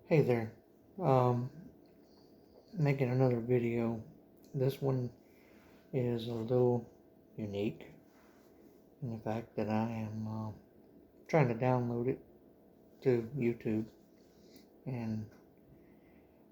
Hey there. Um, Making another video. This one is a little unique in the fact that I am trying to download it to YouTube and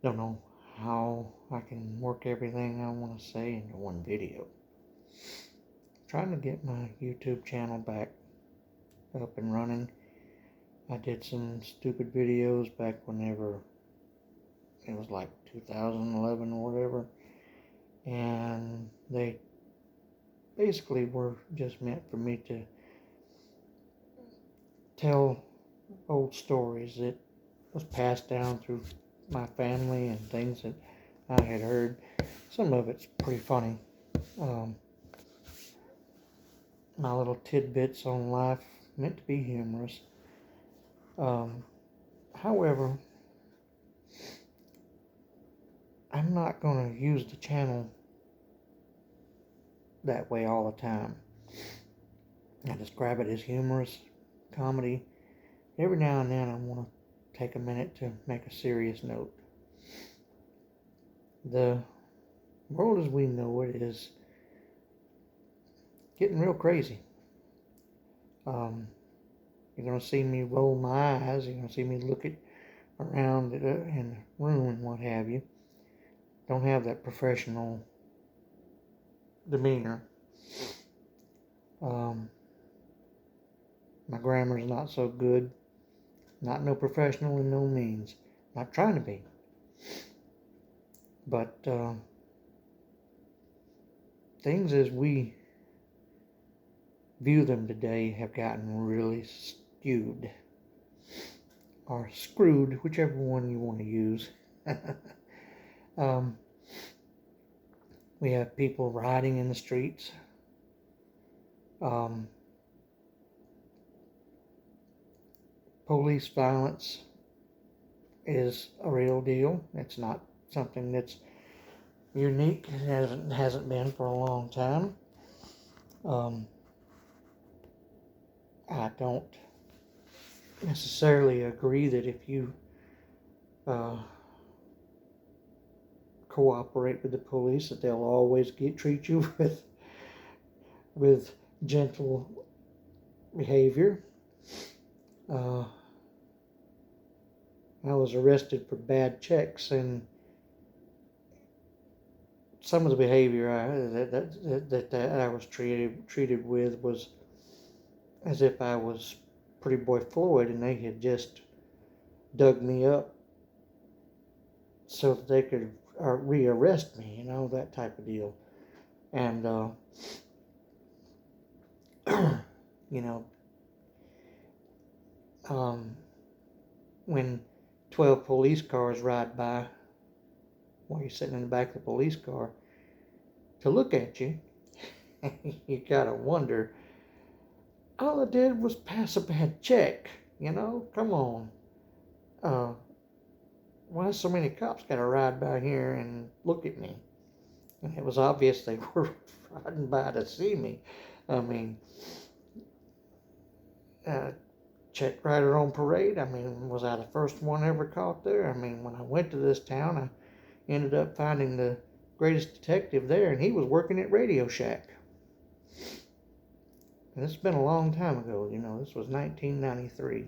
don't know how I can work everything I want to say into one video. Trying to get my YouTube channel back up and running. I did some stupid videos back whenever it was like 2011 or whatever, and they basically were just meant for me to tell old stories that was passed down through my family and things that I had heard. Some of it's pretty funny. Um, my little tidbits on life meant to be humorous. Um, However, I'm not going to use the channel that way all the time. I describe it as humorous comedy. Every now and then I want to take a minute to make a serious note. The world as we know it is getting real crazy. You're going to see me roll my eyes. You're going to see me look around in the room and what have you. Don't have that professional demeanor. My grammar's not so good. Not no professional in no means. Not trying to be. But things as we view them today have gotten really skewed. Or screwed, whichever one you want to use. We have people rioting in the streets. Police violence is a real deal. It's not something that's unique. It hasn't been for a long time. I don't necessarily agree that if you cooperate with the police that they'll always treat you with gentle behavior. I was arrested for bad checks, and some of the behavior that I was treated with was as if I was Pretty Boy Floyd and they had just dug me up so that they could rearrest me, that type of deal. And when 12 police cars ride by while you're sitting in the back of the police car to look at you, you gotta wonder, all I did was pass a bad check, come on. Why so many cops gotta ride by here and look at me? And it was obvious they were riding by to see me. I mean, check rider on parade. I mean, was I the first one ever caught there? I mean, when I went to this town, I ended up finding the greatest detective there, and he was working at Radio Shack. And this has been a long time ago, this was 1993.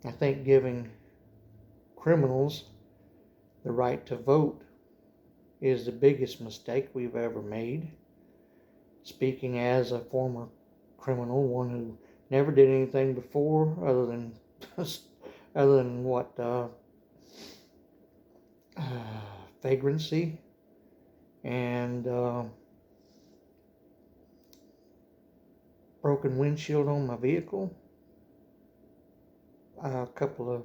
I think giving criminals the right to vote is the biggest mistake we've ever made. Speaking as a former criminal, one who never did anything before other than what vagrancy and broken windshield on my vehicle, a couple of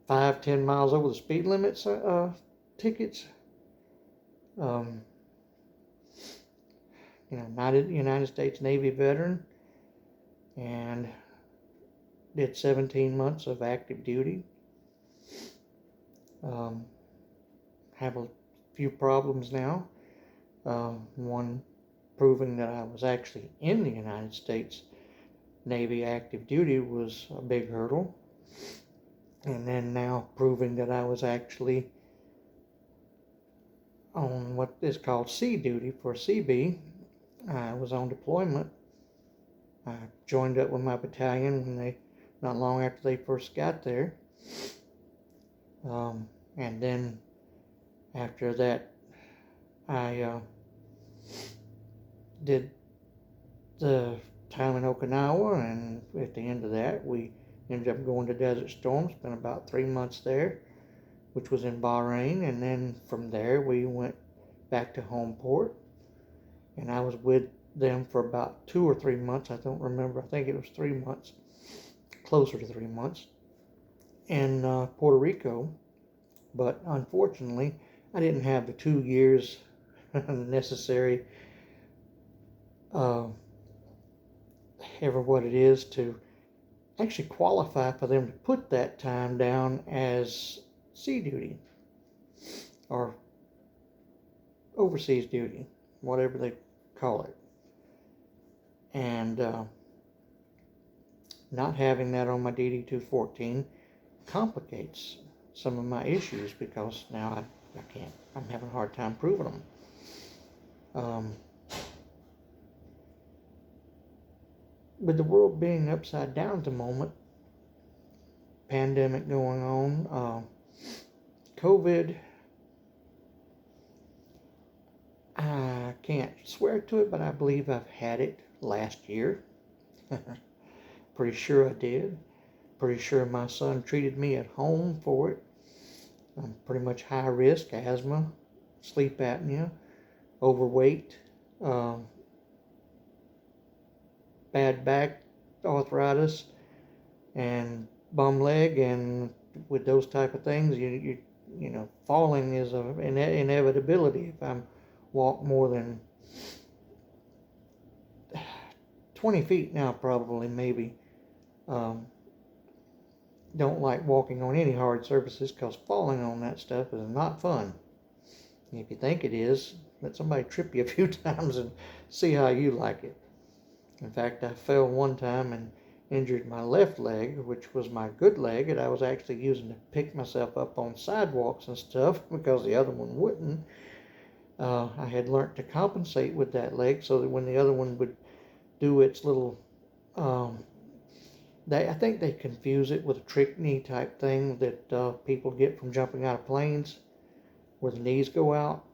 5-10 miles over the speed limits tickets. United States Navy veteran, and did 17 months of active duty. Have a few problems now. One proving that I was actually in the United States Navy active duty was a big hurdle. And then now proving that I was actually on what is called sea duty for CB. I was on deployment. I joined up with my battalion not long after they first got there. And then after that, I did the time in Okinawa, and at the end of that, we ended up going to Desert Storm, spent about 3 months there, which was in Bahrain, and then from there we went back to home port, and I was with them for about 2 or 3 months. I don't remember. I think it was 3 months, closer to 3 months, in Puerto Rico. But unfortunately, I didn't have the 2 years necessary, ever what it is to actually qualify for them to put that time down as sea duty or overseas duty, whatever they call it. And not having that on my DD-214 complicates some of my issues, because now I can't, I'm having a hard time proving them. With the world being upside down at the moment, pandemic going on, COVID, I can't swear to it, but I believe I've had it last year. Pretty sure I did. Pretty sure my son treated me at home for it. I'm pretty much high risk: asthma, sleep apnea, overweight, bad back, arthritis, and bum leg. And with those type of things, you know, falling is an inevitability. If I'm walk more than 20 feet now, probably, maybe. Don't like walking on any hard surfaces, because falling on that stuff is not fun. If you think it is, let somebody trip you a few times and see how you like it. In fact, I fell one time and injured my left leg, which was my good leg, that I was actually using to pick myself up on sidewalks and stuff, because the other one wouldn't. I had learned to compensate with that leg so that when the other one would do its little, I think they confuse it with a trick knee type thing that people get from jumping out of planes, where the knees go out,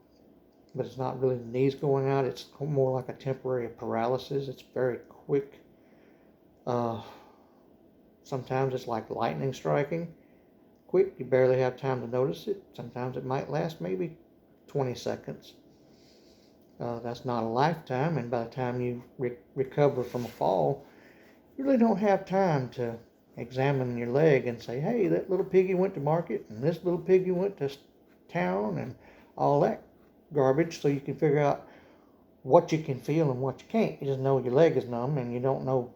but it's not really the knees going out. It's more like a temporary paralysis. It's very quick. Sometimes it's like lightning striking. Quick, you barely have time to notice it. Sometimes it might last maybe 20 seconds. That's not a lifetime, and by the time you recover from a fall, you really don't have time to examine your leg and say, hey, that little piggy went to market, and this little piggy went to town, and all that garbage, so you can figure out what you can feel and what you can't. You just know your leg is numb, and you don't know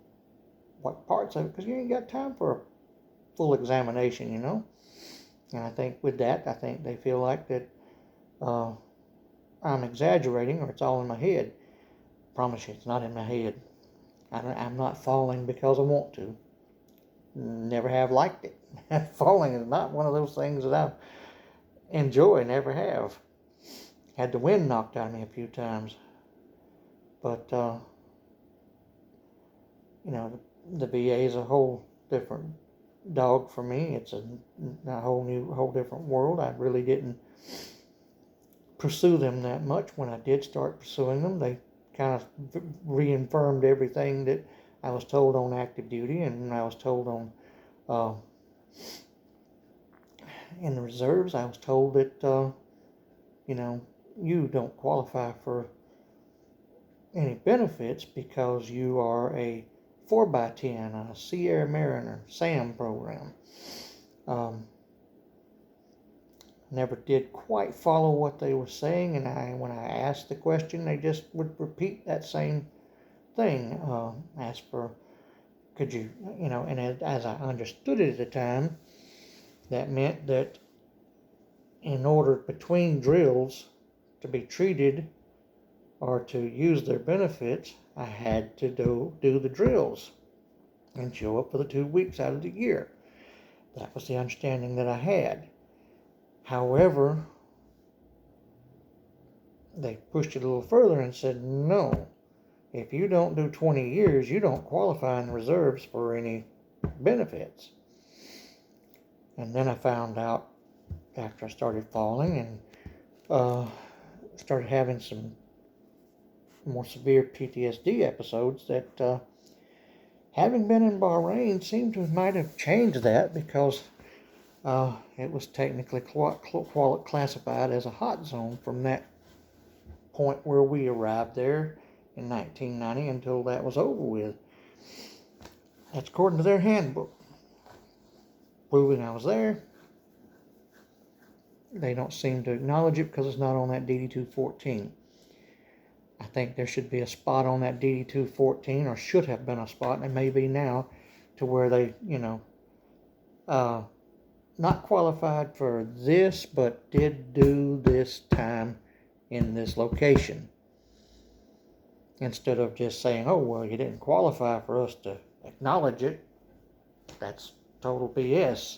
what parts of it, because you ain't got time for a full examination, you know. And I think with that, I think they feel like that I'm exaggerating, or it's all in my head. I promise you, it's not in my head. I'm not falling because I want to. Never have liked it. Falling is not one of those things that I enjoy, never have. Had the wind knocked out of me a few times. But, you know, the VA is a whole different dog for me. It's a whole different world. I really didn't pursue them that much. When I did start pursuing them, they kind of reaffirmed everything that I was told on active duty, and I was told on in the reserves. I was told that you know, you don't qualify for any benefits because you are a 4x10, a Sea Air Mariner, SAM program. Never did quite follow what they were saying, and when I asked the question, they just would repeat that same thing. Ask for, could you, you know, and as I understood it at the time, that meant that in order between drills to be treated or to use their benefits, I had to do the drills. and show up for the 2 weeks out of the year. That was the understanding that I had. However, they pushed it a little further and said, no, if you don't do 20 years, you don't qualify in the reserves for any benefits. And then I found out after I started falling and started having some more severe PTSD episodes that having been in Bahrain seemed to might have changed that, because it was technically classified as a hot zone from that point where we arrived there in 1990 until that was over with. That's according to their handbook. Proving I was there. They don't seem to acknowledge it because it's not on that DD-214. I think there should be a spot on that DD-214, or should have been a spot, and it may be now, to where they, not qualified for this, but did do this time in this location. Instead of just saying, oh, well, you didn't qualify for us to acknowledge it. That's total BS.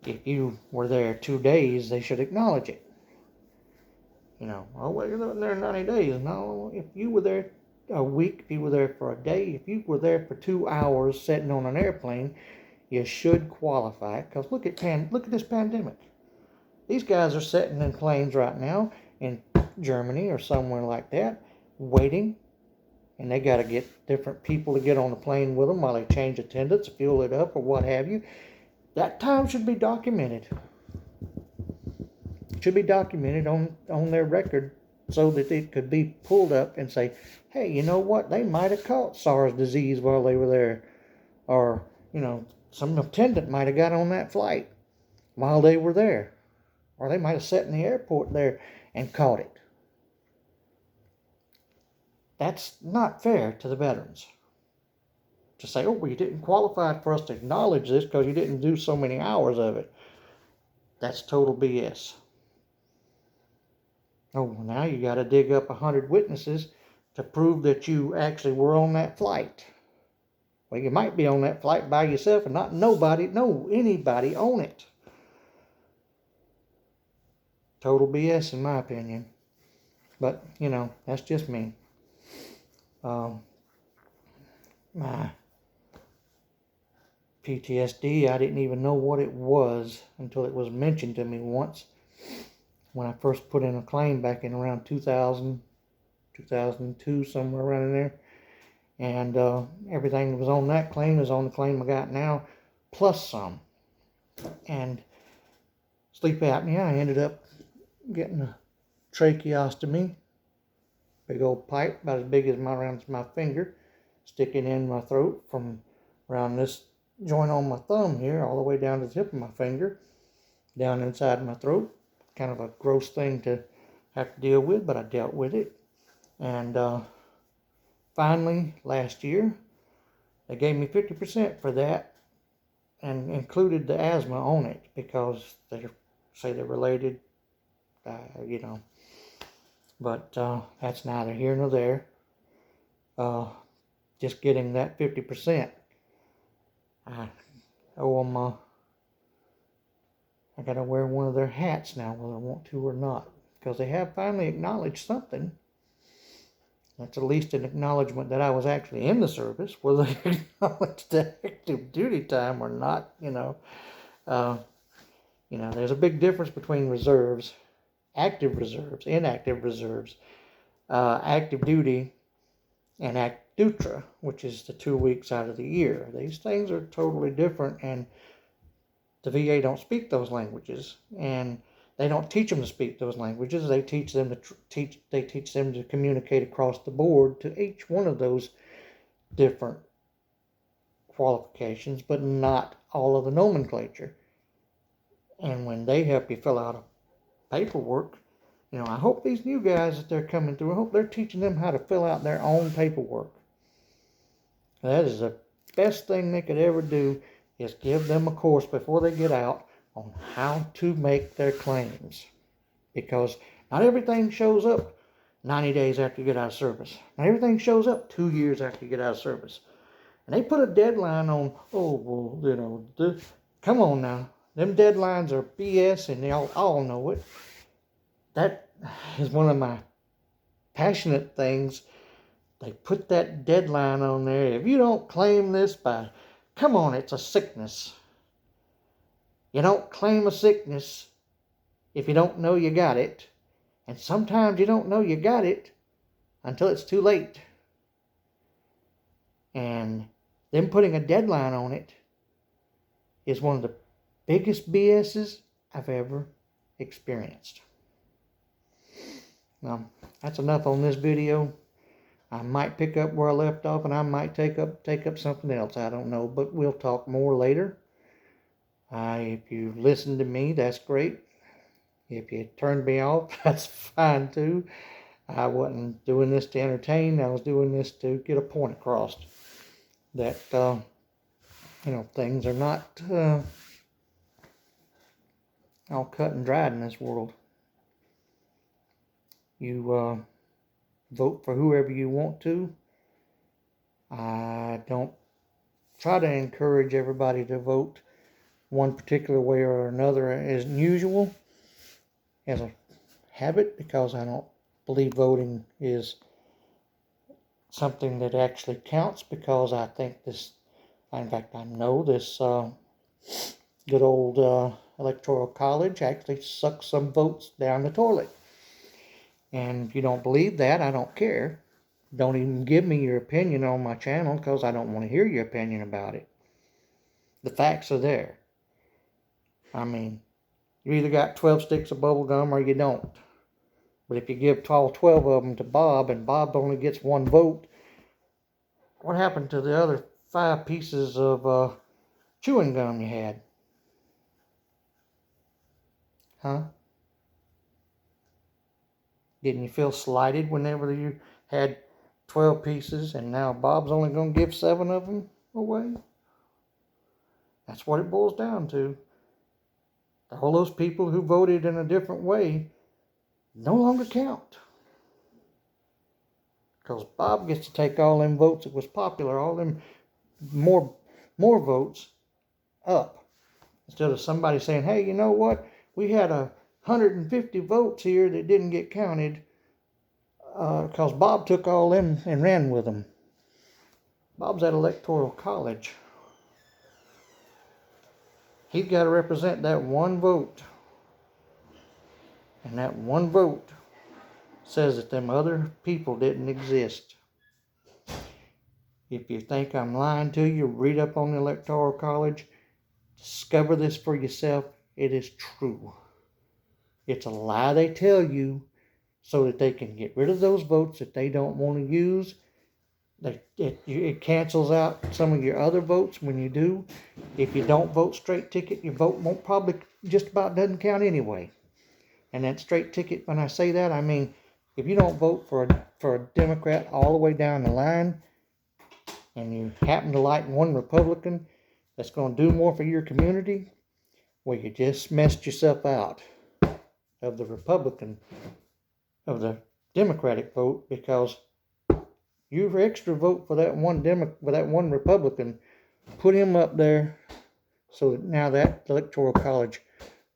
If you were there 2 days, they should acknowledge it. Oh, well, you're there 90 days. No, if you were there a week, if you were there for a day, if you were there for 2 hours sitting on an airplane, you should qualify. Because look at this pandemic. These guys are sitting in planes right now in Germany or somewhere like that, waiting, and they got to get different people to get on the plane with them while they change attendants, fuel it up, or what have you. That time should be documented. It should be documented on their record so that it could be pulled up and say, hey, you know what? They might have caught SARS disease while they were there. Or, some attendant might have got on that flight while they were there. Or they might have sat in the airport there and caught it. That's not fair to the veterans. To say, oh, well, you didn't qualify for us to acknowledge this because you didn't do so many hours of it. That's total BS. Oh, well, now you got to dig up 100 witnesses to prove that you actually were on that flight. Well, you might be on that flight by yourself and not anybody on it. Total BS in my opinion. But, that's just me. My PTSD, I didn't even know what it was until it was mentioned to me once when I first put in a claim back in around 2000, 2002, somewhere around in there. And everything that was on that claim is on the claim I got now, plus some. And sleep apnea, I ended up getting a tracheostomy, big old pipe about as big as around my finger, sticking in my throat from around this joint on my thumb here all the way down to the tip of my finger, down inside my throat. Kind of a gross thing to have to deal with, but I dealt with it. And finally, last year, they gave me 50% for that and included the asthma on it because they say they're related, But that's neither here nor there. Just getting that 50%. I owe them, I got to wear one of their hats now, whether I want to or not, because they have finally acknowledged something. That's at least an acknowledgement that I was actually in the service, whether they acknowledged the active duty time or not, there's a big difference between reserves, active reserves, inactive reserves, active duty, and active dutra, which is the 2 weeks out of the year. These things are totally different, and the VA don't speak those languages, and they don't teach them to speak those languages. They teach them to communicate across the board to each one of those different qualifications, but not all of the nomenclature. And when they help you fill out a paperwork, I hope these new guys that they're coming through, I hope they're teaching them how to fill out their own paperwork. That is the best thing they could ever do, is give them a course before they get out on how to make their claims. Because not everything shows up 90 days after you get out of service. Not everything shows up 2 years after you get out of service. And they put a deadline on, oh, well, come on now. Them deadlines are BS and they all know it. That is one of my passionate things. They put that deadline on there. If you don't claim this by, come on, it's a sickness. You don't claim a sickness if you don't know you got it. And sometimes you don't know you got it until it's too late. And them putting a deadline on it is one of the biggest BS's I've ever experienced. Now, that's enough on this video. I might pick up where I left off, and I might take up something else. I don't know, but we'll talk more later. If you listened to me, that's great. If you turned me off, that's fine too. I wasn't doing this to entertain. I was doing this to get a point across that things are not all cut and dried in this world. You vote for whoever you want to. I don't try to encourage everybody to vote one particular way or another as usual, as a habit, because I don't believe voting is something that actually counts, because I think I know this good old electoral college actually sucks some votes down the toilet. And if you don't believe that, I don't care. Don't even give me your opinion on my channel, because I don't want to hear your opinion about it. The facts are there. I mean, you either got 12 sticks of bubble gum or you don't. But if you give all 12 of them to Bob and Bob only gets one vote, what happened to the other 5 pieces of chewing gum you had? Huh? Didn't you feel slighted whenever you had 12 pieces and now Bob's only going to give 7 of them away? That's what it boils down to. All those people who voted in a different way no longer count. Because Bob gets to take all them votes that was popular, all them more votes up. Instead of somebody saying, hey, you know what? We had 150 votes here that didn't get counted because Bob took all them and ran with them. Bob's at electoral college. He's got to represent that one vote. And that one vote says that them other people didn't exist. If you think I'm lying to you, read up on the electoral college. Discover this for yourself. It is true. It's a lie they tell you so that they can get rid of those votes that they don't want to use. It cancels out some of your other votes when you do. If you don't vote straight ticket, your vote won't probably just about doesn't count anyway. And that straight ticket, when I say that, I mean if you don't vote for a Democrat all the way down the line, and you happen to like one Republican that's going to do more for your community, well, you just messed yourself out of the Democratic vote, because your extra vote for that one Republican put him up there, so that now that electoral college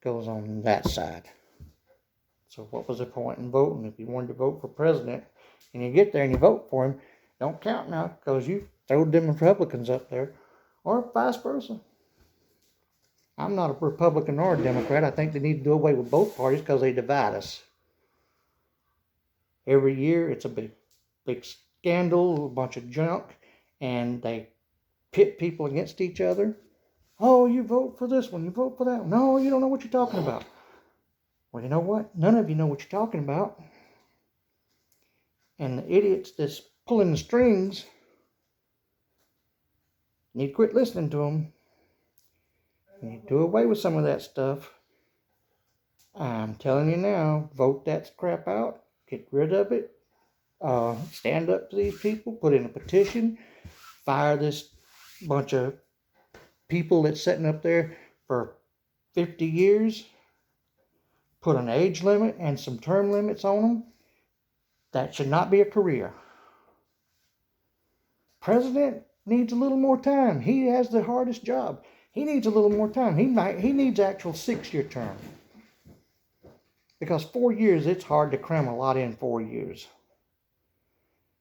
goes on that side. So what was the point in voting? If you wanted to vote for president and you get there and you vote for him, don't count now, because you throw them Republicans up there, or vice versa. I'm not a Republican or a Democrat. I think they need to do away with both parties because they divide us. Every year it's a big scandal, a bunch of junk, and they pit people against each other. Oh, you vote for this one, you vote for that one. No, you don't know what you're talking about. Well, you know what? None of you know what you're talking about. And the idiots that's pulling the strings need to quit listening to them. You need to do away with some of that stuff. I'm telling you now, vote that crap out. Get rid of it. Stand up to these people. Put in a petition. Fire this bunch of people that's sitting up there for 50 years. Put an age limit and some term limits on them. That should not be a career. President, needs a little more time. He has the hardest job. He needs a little more time. He needs actual 6-year term. Because 4 years, it's hard to cram a lot in 4 years.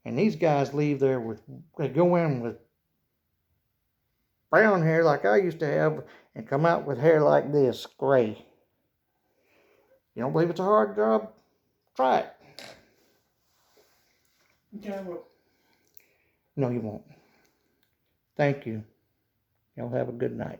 And these guys leave there they go in with brown hair like I used to have and come out with hair like this, gray. You don't believe it's a hard job? Try it. Okay, well. No, you won't. Thank you. Y'all have a good night.